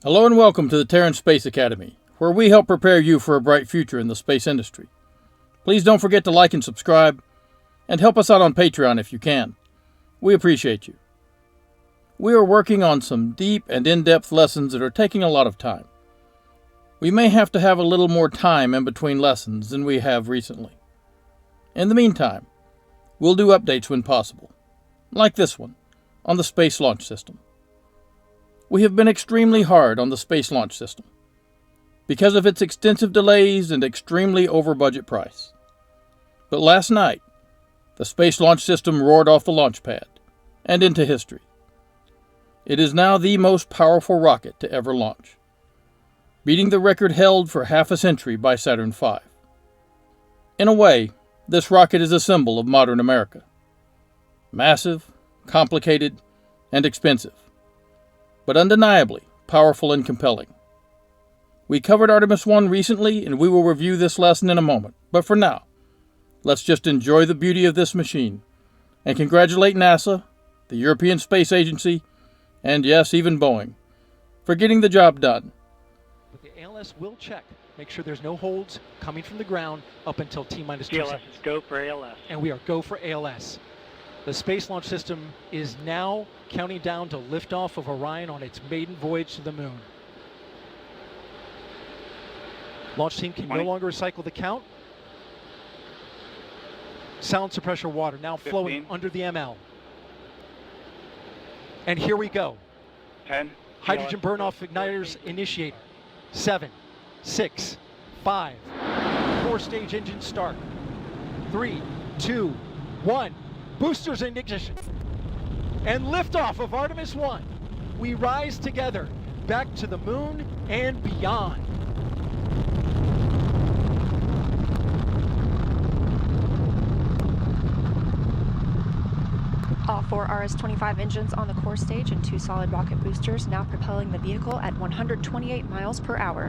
Hello and welcome to the Terran Space Academy, where we help prepare you for a bright future in the space industry. Please don't forget to like and subscribe, and help us out on Patreon if you can. We appreciate you. We are working on some deep and in-depth lessons that are taking a lot of time. We may have to have a little more time in between lessons than we have recently. In the meantime, we'll do updates when possible, like this one, on the Space Launch System. We have been extremely hard on the Space Launch System because of its extensive delays and extremely over-budget price. But last night, the Space Launch System roared off the launch pad and into history. It is now the most powerful rocket to ever launch, beating the record held for half a century by Saturn V. In a way, this rocket is a symbol of modern America. Massive, complicated, and expensive, but undeniably powerful and compelling. We covered Artemis 1 recently, and we will review this lesson in a moment. But for now, let's just enjoy the beauty of this machine and congratulate NASA, the European Space Agency, and yes, even Boeing, for getting the job done. But the ALS will check. Make sure there's no holds coming from the ground up until T-minus 2 seconds. Go for ALS. And we are go for ALS. The Space Launch System is now counting down to liftoff of Orion on its maiden voyage to the moon. Launch team can no longer recycle the count. Sound suppressor water now flowing 15. under the ML. And here we go. 10. Hydrogen burn-off igniters initiated. 7, 6, 5. 4-stage engine start. 3, 2, 1. Boosters in ignition. And liftoff of Artemis 1. We rise together back to the moon and beyond. All 4 RS-25 engines on the core stage and 2 solid rocket boosters now propelling the vehicle at 128 miles per hour.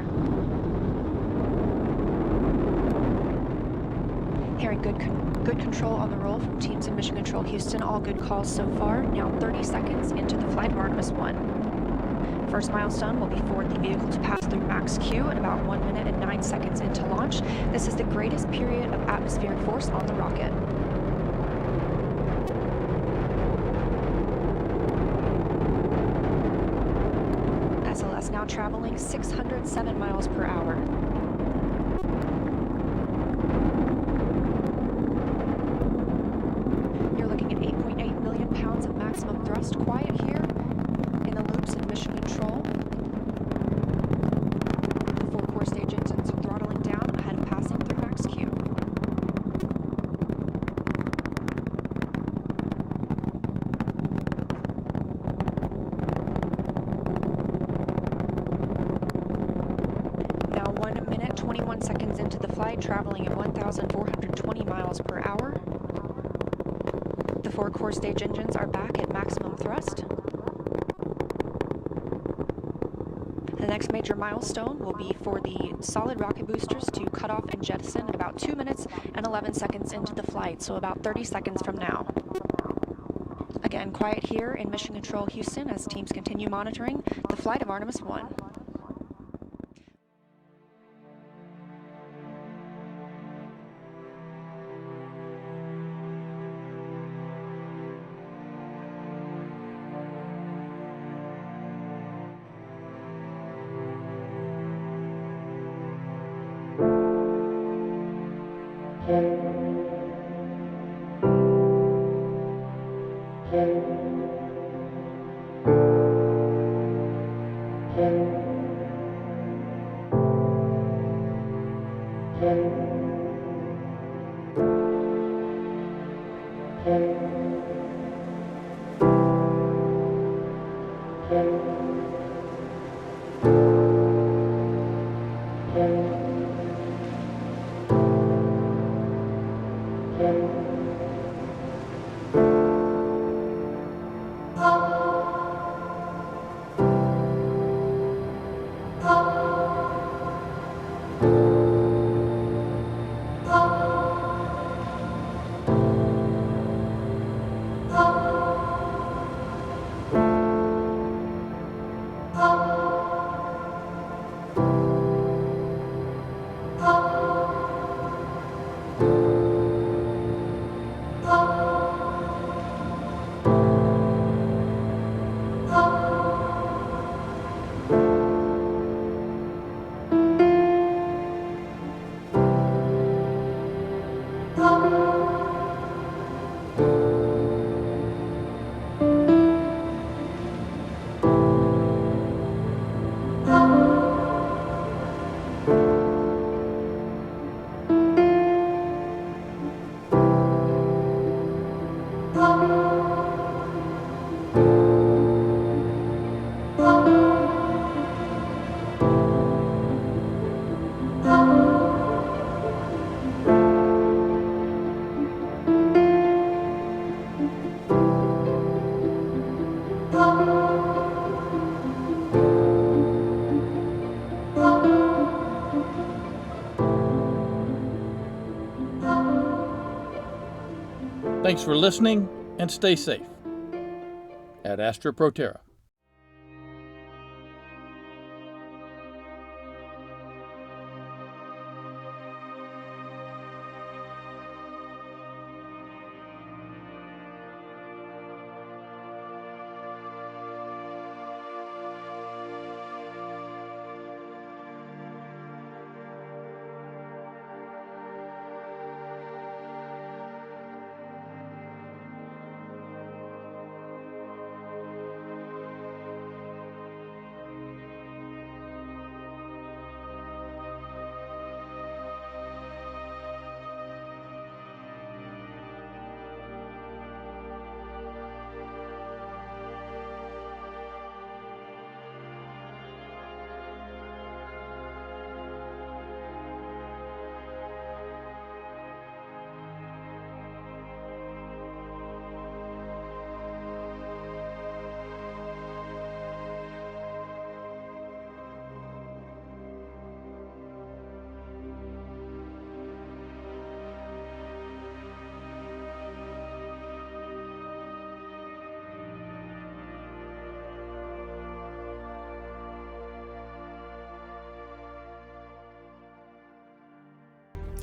Hearing good control on the roll from teams in Mission Control Houston. All good calls so far. Now 30 seconds into the flight of Artemis 1. First milestone will be for the vehicle to pass through max Q at about 1 minute and 9 seconds into launch. This is the greatest period of atmospheric force on the rocket. SLS now traveling 607 miles per hour. You're looking at 8.8 million pounds of maximum thrust. Quiet here in the loops in Mission Control. The 4 core stage engines are throttling down ahead of passing through max Q. Now 1 minute, 21 seconds into the flight, traveling at 1,420 miles per hour. The 4 core stage engines are back at maximum thrust. The next major milestone will be for the solid rocket boosters to cut off and jettison at about 2 minutes and 11 seconds into the flight, so about 30 seconds from now. Again, quiet here in Mission Control Houston as teams continue monitoring the flight of Artemis 1. Thanks for listening, and stay safe. At Astra Pro Terra.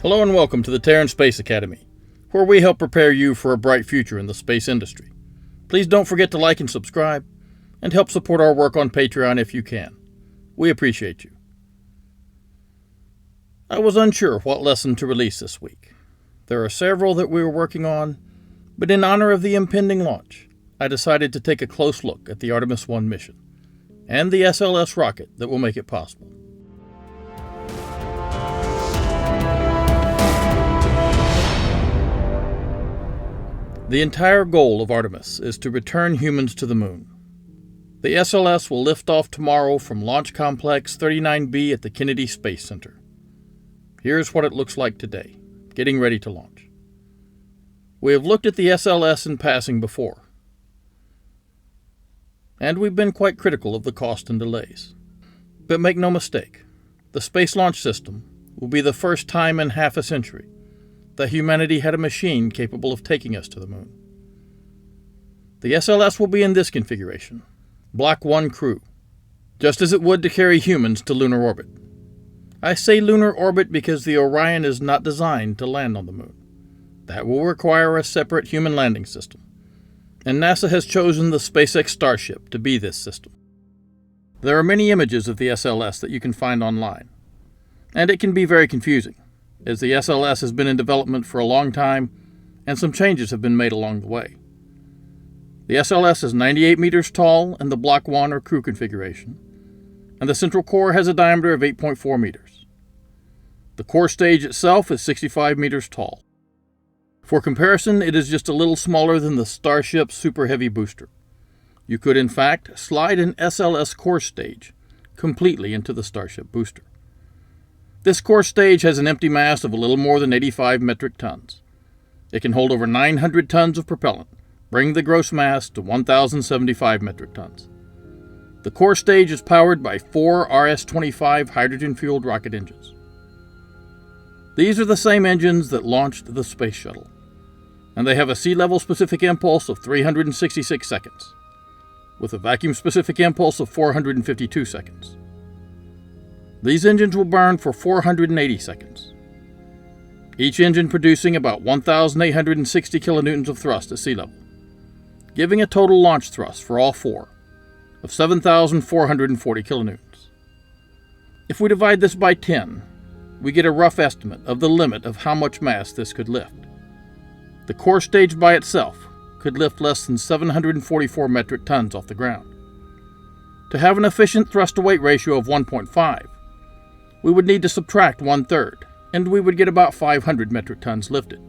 Hello and welcome to the Terran Space Academy, where we help prepare you for a bright future in the space industry. Please don't forget to like and subscribe, and help support our work on Patreon if you can. We appreciate you. I was unsure what lesson to release this week. There are several that we were working on, but in honor of the impending launch, I decided to take a close look at the Artemis 1 mission, and the SLS rocket that will make it possible. The entire goal of Artemis is to return humans to the moon. The SLS will lift off tomorrow from Launch Complex 39B at the Kennedy Space Center. Here's what it looks like today, getting ready to launch. We have looked at the SLS in passing before, and we've been quite critical of the cost and delays. But make no mistake, the Space Launch System will be the first time in half a century that humanity had a machine capable of taking us to the moon. The SLS will be in this configuration, Block 1 crew, just as it would to carry humans to lunar orbit. I say lunar orbit because the Orion is not designed to land on the moon. That will require a separate human landing system, and NASA has chosen the SpaceX Starship to be this system. There are many images of the SLS that you can find online, and it can be very confusing, as the SLS has been in development for a long time, and some changes have been made along the way. The SLS is 98 meters tall in the Block 1 or crew configuration, and the central core has a diameter of 8.4 meters. The core stage itself is 65 meters tall. For comparison, it is just a little smaller than the Starship Super Heavy booster. You could, in fact, slide an SLS core stage completely into the Starship booster. This core stage has an empty mass of a little more than 85 metric tons. It can hold over 900 tons of propellant, bringing the gross mass to 1,075 metric tons. The core stage is powered by 4 RS-25 hydrogen-fueled rocket engines. These are the same engines that launched the Space Shuttle, and they have a sea-level specific impulse of 366 seconds, with a vacuum-specific impulse of 452 seconds. These engines will burn for 480 seconds, each engine producing about 1,860 kilonewtons of thrust at sea level, giving a total launch thrust for all four of 7,440 kilonewtons. If we divide this by 10, we get a rough estimate of the limit of how much mass this could lift. The core stage by itself could lift less than 744 metric tons off the ground. To have an efficient thrust-to-weight ratio of 1.5, we would need to subtract 1/3, and we would get about 500 metric tons lifted.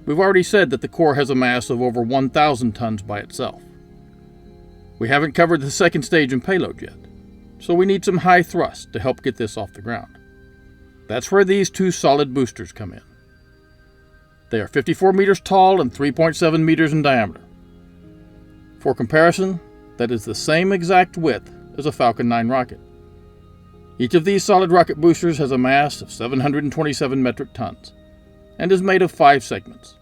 We've already said that the core has a mass of over 1,000 tons by itself. We haven't covered the second stage and payload yet, so we need some high thrust to help get this off the ground. That's where these two solid boosters come in. They are 54 meters tall and 3.7 meters in diameter. For comparison, that is the same exact width as a Falcon 9 rocket. Each of these solid rocket boosters has a mass of 727 metric tons and is made of 5 segments.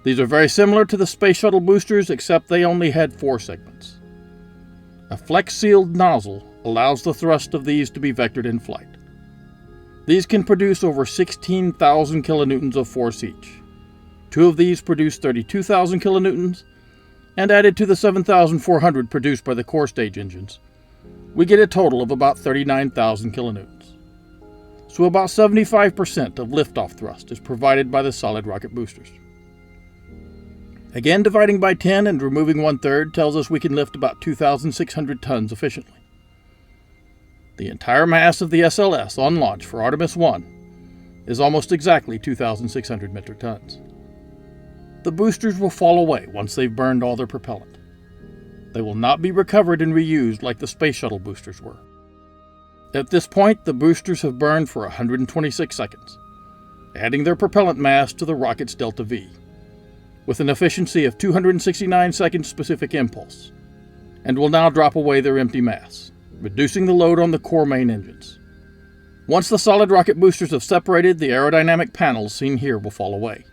These are very similar to the Space Shuttle boosters, except they only had 4 segments. A flex-sealed nozzle allows the thrust of these to be vectored in flight. These can produce over 16,000 kilonewtons of force each. 2 of these produce 32,000 kilonewtons, and added to the 7,400 produced by the core stage engines, we get a total of about 39,000 kilonewtons. So about 75% of liftoff thrust is provided by the solid rocket boosters. Again, dividing by 10 and removing 1/3 tells us we can lift about 2,600 tons efficiently. The entire mass of the SLS on launch for Artemis 1 is almost exactly 2,600 metric tons. The boosters will fall away once they've burned all their propellant. They will not be recovered and reused like the Space Shuttle boosters were. At this point, the boosters have burned for 126 seconds, adding their propellant mass to the rocket's delta V, with an efficiency of 269 seconds specific impulse, and will now drop away their empty mass, reducing the load on the core main engines. Once the solid rocket boosters have separated, the aerodynamic panels seen here will fall away.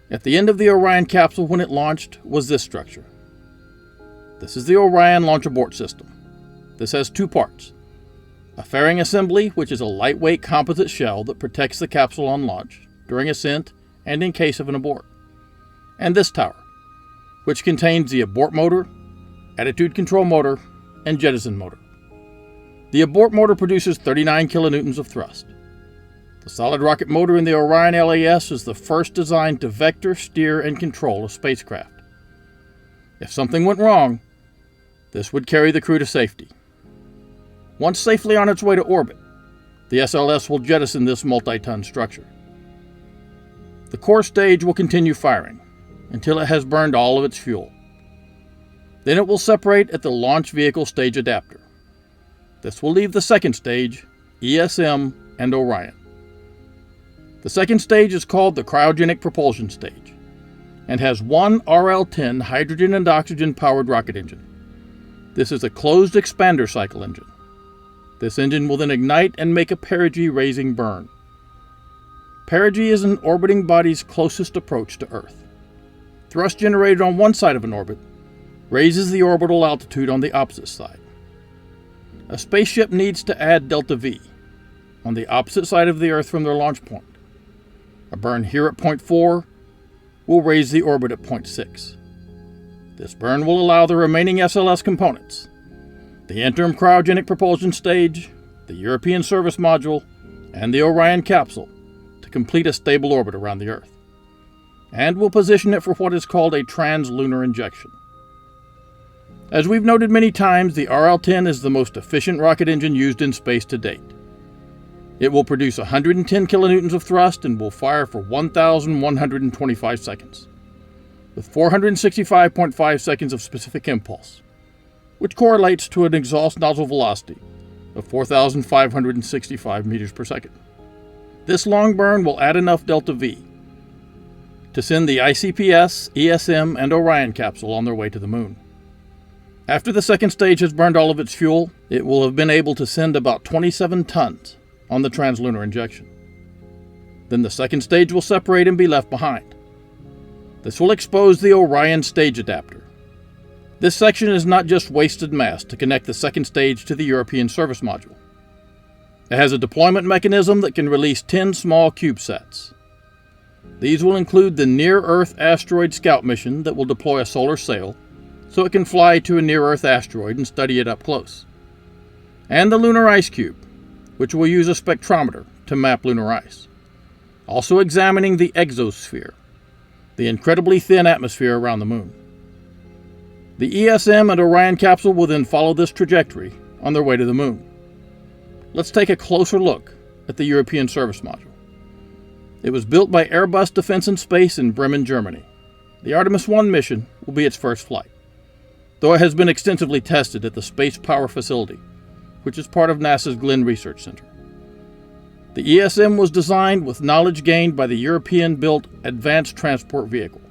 At the end of the Orion capsule when it launched was this structure. This is the Orion launch abort system. This has 2 parts. A fairing assembly, which is a lightweight composite shell that protects the capsule on launch, during ascent, and in case of an abort. And this tower, which contains the abort motor, attitude control motor, and jettison motor. The abort motor produces 39 kilonewtons of thrust. The solid rocket motor in the Orion LAS is the first designed to vector, steer, and control a spacecraft. If something went wrong, this would carry the crew to safety. Once safely on its way to orbit, the SLS will jettison this multi-ton structure. The core stage will continue firing until it has burned all of its fuel. Then it will separate at the launch vehicle stage adapter. This will leave the second stage, ESM, and Orion. The second stage is called the cryogenic propulsion stage and has one RL-10 hydrogen and oxygen powered rocket engine. This is a closed expander cycle engine. This engine will then ignite and make a perigee raising burn. Perigee is an orbiting body's closest approach to Earth. Thrust generated on one side of an orbit raises the orbital altitude on the opposite side. A spaceship needs to add delta V on the opposite side of the Earth from their launch point. A burn here at point 4 will raise the orbit at point 6. This burn will allow the remaining SLS components, the interim cryogenic propulsion stage, the European service module, and the Orion capsule, to complete a stable orbit around the Earth, and will position it for what is called a trans-lunar injection. As we've noted many times, the RL-10 is the most efficient rocket engine used in space to date. It will produce 110 kilonewtons of thrust and will fire for 1,125 seconds, with 465.5 seconds of specific impulse, which correlates to an exhaust nozzle velocity of 4,565 meters per second. This long burn will add enough delta V to send the ICPS, ESM, and Orion capsule on their way to the Moon. After the second stage has burned all of its fuel, it will have been able to send about 27 tons on the translunar injection. Then the second stage will separate and be left behind. This will expose the Orion stage adapter. This section is not just wasted mass to connect the second stage to the European service module. It has a deployment mechanism that can release 10 small CubeSats. These will include the Near-Earth Asteroid Scout mission that will deploy a solar sail so it can fly to a near-Earth asteroid and study it up close, and the Lunar Ice Cube, which will use a spectrometer to map lunar ice, also examining the exosphere, the incredibly thin atmosphere around the Moon. The ESM and Orion capsule will then follow this trajectory on their way to the Moon. Let's take a closer look at the European service module. It was built by Airbus Defence and Space in Bremen, Germany. The Artemis 1 mission will be its first flight, though it has been extensively tested at the Space Power Facility, which is part of NASA's Glenn Research Center. The ESM was designed with knowledge gained by the European-built Advanced Transport Vehicle.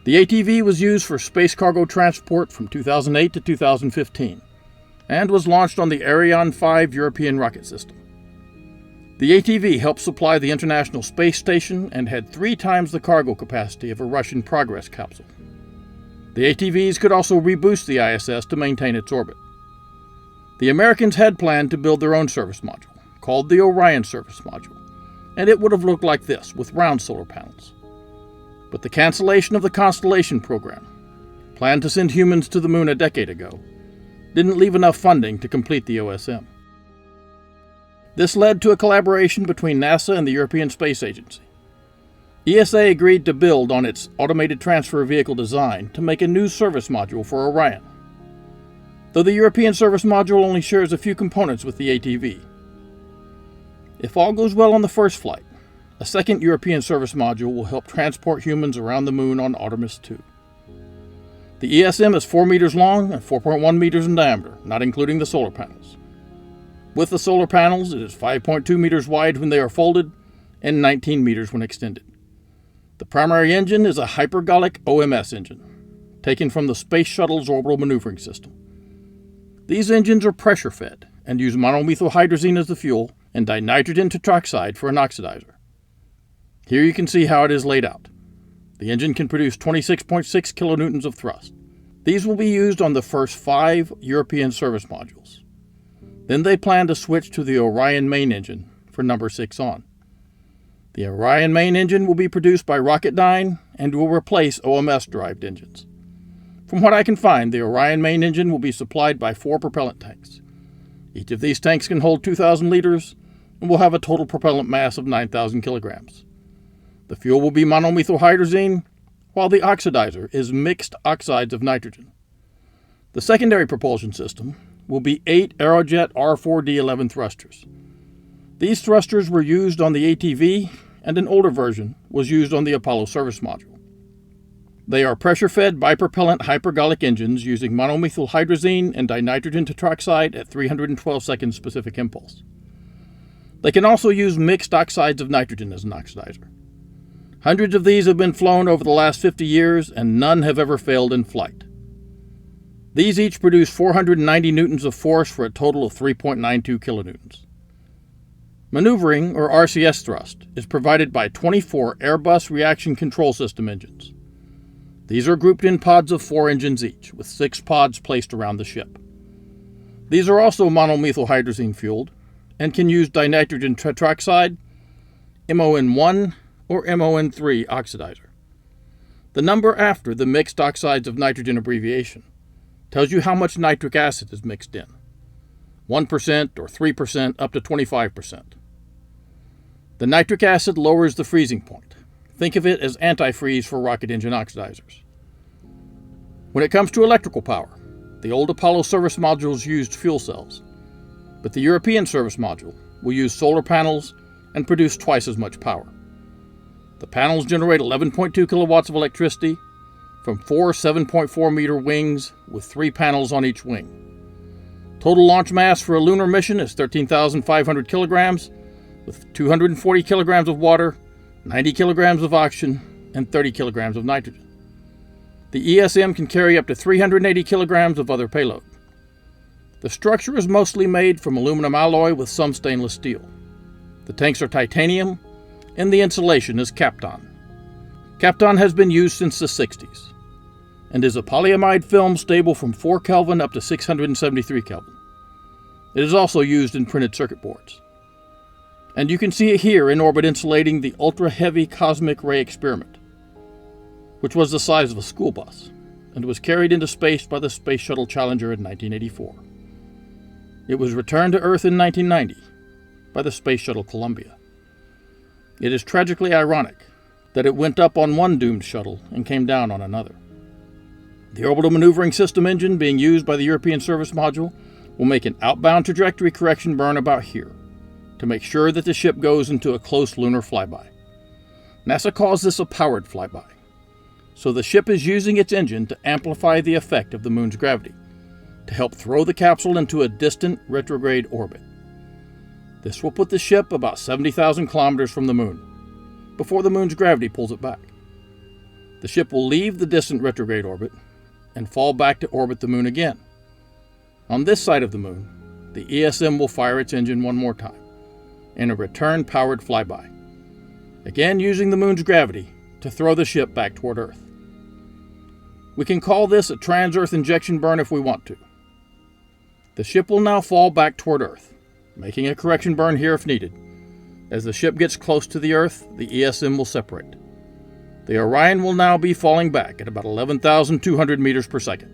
The ATV was used for space cargo transport from 2008 to 2015, and was launched on the Ariane 5 European rocket system. The ATV helped supply the International Space Station and had 3 times the cargo capacity of a Russian Progress capsule. The ATVs could also reboost the ISS to maintain its orbit. The Americans had planned to build their own service module, called the Orion Service Module, and it would have looked like this, with round solar panels. But the cancellation of the Constellation program, planned to send humans to the moon a decade ago, didn't leave enough funding to complete the OSM. This led to a collaboration between NASA and the European Space Agency. ESA agreed to build on its automated transfer vehicle design to make a new service module for Orion, though the European service module only shares a few components with the ATV. If all goes well on the first flight, a second European service module will help transport humans around the moon on Artemis 2. The ESM is 4 meters long and 4.1 meters in diameter, not including the solar panels. With the solar panels, it is 5.2 meters wide when they are folded and 19 meters when extended. The primary engine is a hypergolic OMS engine, taken from the Space Shuttle's orbital maneuvering system. These engines are pressure-fed and use monomethylhydrazine as the fuel and dinitrogen tetroxide for an oxidizer. Here you can see how it is laid out. The engine can produce 26.6 kilonewtons of thrust. These will be used on the first 5 European service modules. Then they plan to switch to the Orion main engine for number 6 on. The Orion main engine will be produced by Rocketdyne and will replace OMS-derived engines. From what I can find, the Orion main engine will be supplied by 4 propellant tanks. Each of these tanks can hold 2,000 liters and will have a total propellant mass of 9,000 kilograms. The fuel will be monomethylhydrazine, while the oxidizer is mixed oxides of nitrogen. The secondary propulsion system will be 8 Aerojet R4D11 thrusters. These thrusters were used on the ATV, and an older version was used on the Apollo service module. They are pressure-fed bipropellant hypergolic engines using monomethylhydrazine and dinitrogen tetroxide at 312 seconds specific impulse. They can also use mixed oxides of nitrogen as an oxidizer. Hundreds of these have been flown over the last 50 years, and none have ever failed in flight. These each produce 490 newtons of force for a total of 3.92 kilonewtons. Maneuvering, or RCS thrust, is provided by 24 Airbus Reaction Control System engines. These are grouped in pods of 4 engines each, with 6 pods placed around the ship. These are also monomethylhydrazine fueled and can use dinitrogen tetroxide, MON1, or MON3 oxidizer. The number after the mixed oxides of nitrogen abbreviation tells you how much nitric acid is mixed in, 1% or 3% up to 25%. The nitric acid lowers the freezing point. Think of it as antifreeze for rocket engine oxidizers. When it comes to electrical power, the old Apollo service modules used fuel cells, but the European service module will use solar panels and produce twice as much power. The panels generate 11.2 kilowatts of electricity from 4 7.4 meter wings with 3 panels on each wing. Total launch mass for a lunar mission is 13,500 kilograms, with 240 kilograms of water, 90 kilograms of oxygen, and 30 kilograms of nitrogen. The ESM can carry up to 380 kilograms of other payload. The structure is mostly made from aluminum alloy with some stainless steel. The tanks are titanium, and the insulation is Kapton. Kapton has been used since the 60s, and is a polyamide film stable from 4 Kelvin up to 673 Kelvin. It is also used in printed circuit boards. And you can see it here in orbit insulating the ultra-heavy cosmic ray experiment, which was the size of a school bus, and was carried into space by the Space Shuttle Challenger in 1984. It was returned to Earth in 1990 by the Space Shuttle Columbia. It is tragically ironic that it went up on one doomed shuttle and came down on another. The orbital maneuvering system engine being used by the European service module will make an outbound trajectory correction burn about here to make sure that the ship goes into a close lunar flyby. NASA calls this a powered flyby. So the ship is using its engine to amplify the effect of the moon's gravity, to help throw the capsule into a distant retrograde orbit. This will put the ship about 70,000 kilometers from the moon, before the moon's gravity pulls it back. The ship will leave the distant retrograde orbit and fall back to orbit the moon again. On this side of the moon, the ESM will fire its engine one more time, in a return-powered flyby, again using the moon's gravity to throw the ship back toward Earth. We can call this a trans-Earth injection burn if we want to. The ship will now fall back toward Earth, making a correction burn here if needed. As the ship gets close to the Earth, the ESM will separate. The Orion will now be falling back at about 11,200 meters per second.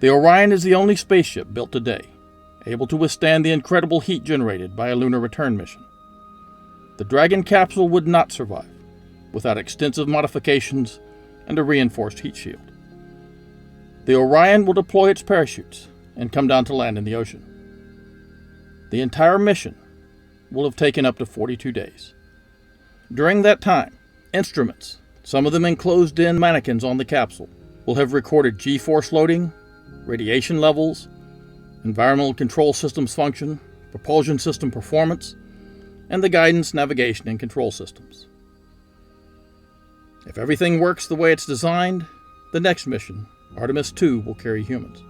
The Orion is the only spaceship built today able to withstand the incredible heat generated by a lunar return mission. The Dragon capsule would not survive without extensive modifications and a reinforced heat shield. The Orion will deploy its parachutes and come down to land in the ocean. The entire mission will have taken up to 42 days. During that time, instruments, some of them enclosed-in mannequins on the capsule, will have recorded G-force loading, radiation levels, environmental control systems function, propulsion system performance, and the guidance, navigation, and control systems. If everything works the way it's designed, the next mission, Artemis 2, will carry humans.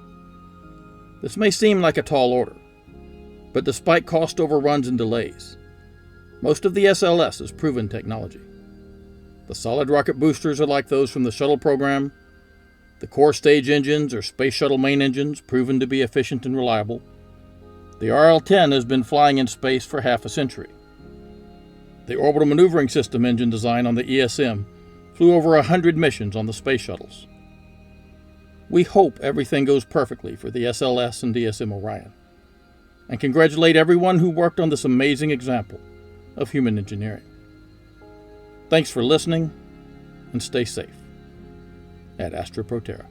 This may seem like a tall order, but despite cost overruns and delays, most of the SLS is proven technology. The solid rocket boosters are like those from the shuttle program. The core stage engines are space shuttle main engines, proven to be efficient and reliable. The RL-10 has been flying in space for half a century. The orbital maneuvering system engine design on the ESM flew over 100 missions on the space shuttles. We hope everything goes perfectly for the SLS and DSM Orion, and congratulate everyone who worked on this amazing example of human engineering. Thanks for listening, and stay safe at Astra Pro Terra.